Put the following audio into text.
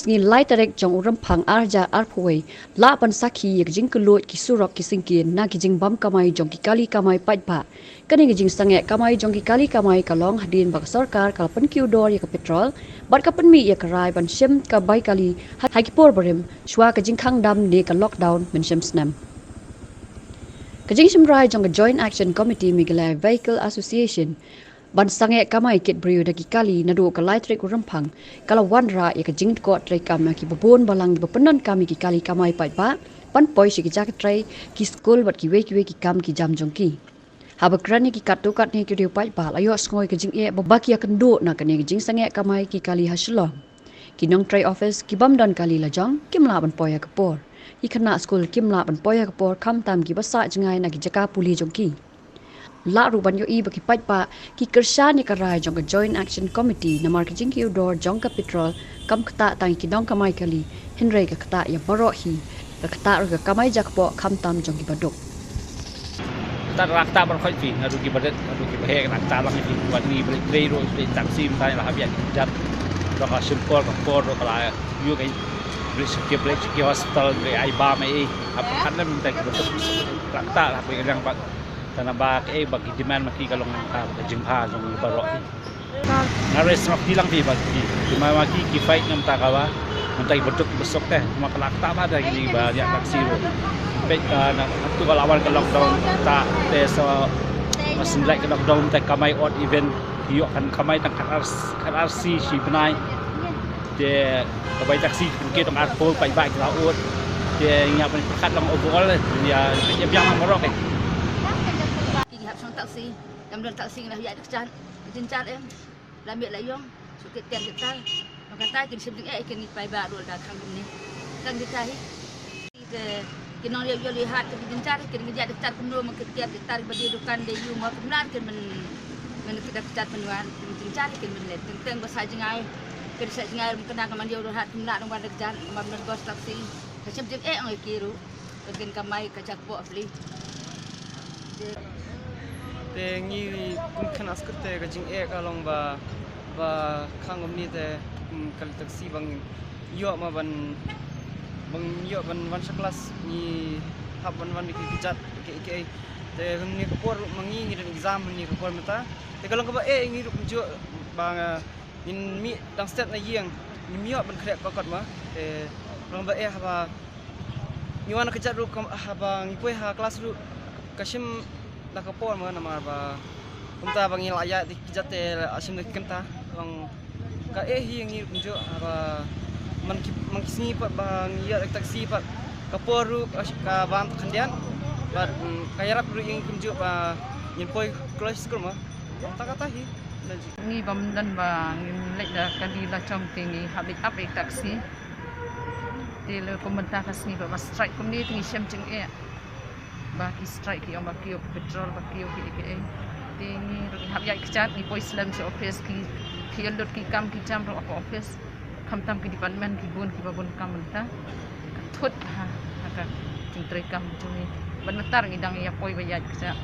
ngi lai tarek jong uram phang arja arphoi la pan sakhi yek jing kulot ki surok ki singkin na ki jing bam kamai jong ki kali kamai patba kani ki jing sange kamai jong ki kali kamai kalong hadin bak sarkar kal pan ki udor yek petrol bat ka pan mi yek rai ban shem ka bai kali hai ki por barim shwa ka jing khang dam ne ka lockdown men shem snam ka jing shim rai jong ka joint action committee migla vehicle association ban sange kamai kit briu daki kali nadu ka lightric rampang kala wanra ya ka jing ko trai kam ki bobon balang bepenan kami ki kali kamai pai ba pan poi shi ki jak trai ki school bat ki we ki kam ki jam jong ki haba krani ki kat to kat ne ki riu pai ba ayo skoi ka jing e babaki ya kendo na ka ne jing sange kamai ki kali haslo ki nong trai office ki bam dan kali la jong kim la ban poi ya ka por ki khana school kim la ban poi ya ka por kham tam ki basa jingai na ki jaka puli jong ki la ruban yo iba ki patpa ki kersha ni karai jong ka joint action committee na marketing ki udor jong ka petrol kam kata tang ki dong kamai kali henry ka kata ya baro hi ka kata ro ka kamai jakpo kham tam jong ki badok ta rakta bar khoi fi adu ki badet adu ki bahe rakta lang fi wan ni bre ro fi taksi mai la habia jat ro ka simpor ka por ro kala yu kai bridge ki hospital bre ai ba mai ap kan nam ta ki badok rakta la pe yang ba tanaba ke bagi demand maki kalong ka jingha jong baro na res mak tilang fi bagi di maki ki fight ngam ta kawa muntai beduk besok teh makala ta ba da ni ba ya taksi ro pe na tu kalau awal ke lockdown ta te so masin like ke lockdown ta kamai odd event yo kan kamai tang kan RC si benai de kamai taksi ke tong arpol pai ba ki laut de nya pen kat long overall ya yang marok taksi yang dalam taksi lah ya cat jencat em lambat layong sukit tiap kita maka tak kin sebut kin pai ba dul dah kang ni kang kita ke kinong dia lihat ke jencat kin ngejak dekat penuh mak tiap kita bagi dukan de yu mak kemudian kin men kita cat penuan jencat kin men teng bahasa jengai kin sa jengai kena kaman dia udah hat kemudian orang dekat man bos taksi sebut oi kiru kin kamai kacak po afli te ngi kum khanas kute ka jing e ka long ba khangom ni te kal taksi bang yo ma ban wan sa kelas ni hab ban ki kijat ke te ni ko por mangi ni dan exam ni ko por mata te kalong ka ba e ngi ru jo bang in mi dang step na yeng ni mi yo ban krek ko kot ma te long ba e ha ni wan kijat ru ha ba ngi poi ha kelas ru kashim la kapor mo nama ba kumta bang ila ya di kijate asim de kenta bang ka hi ngi kunjo ba man kisni pa bang ya taksi pa kapor ru ka bang khandian ba kayarap ru ing kunjo ba yin poi close skor ma ta kata hi ngi bam dan ba ngi lek da kali la chong tingi habit up taksi de le komentar kasni ba strike komni tingi shem ching e baki strike yang baki petrol baki ke tingi hab ya kechat ni poi slam se office ki field ki kam ki jam ro office kam tam ki department ki bun ki babun kam ta thut ha ka ting tre kam tu ni ban matar ngidang ya poi ba ya kechat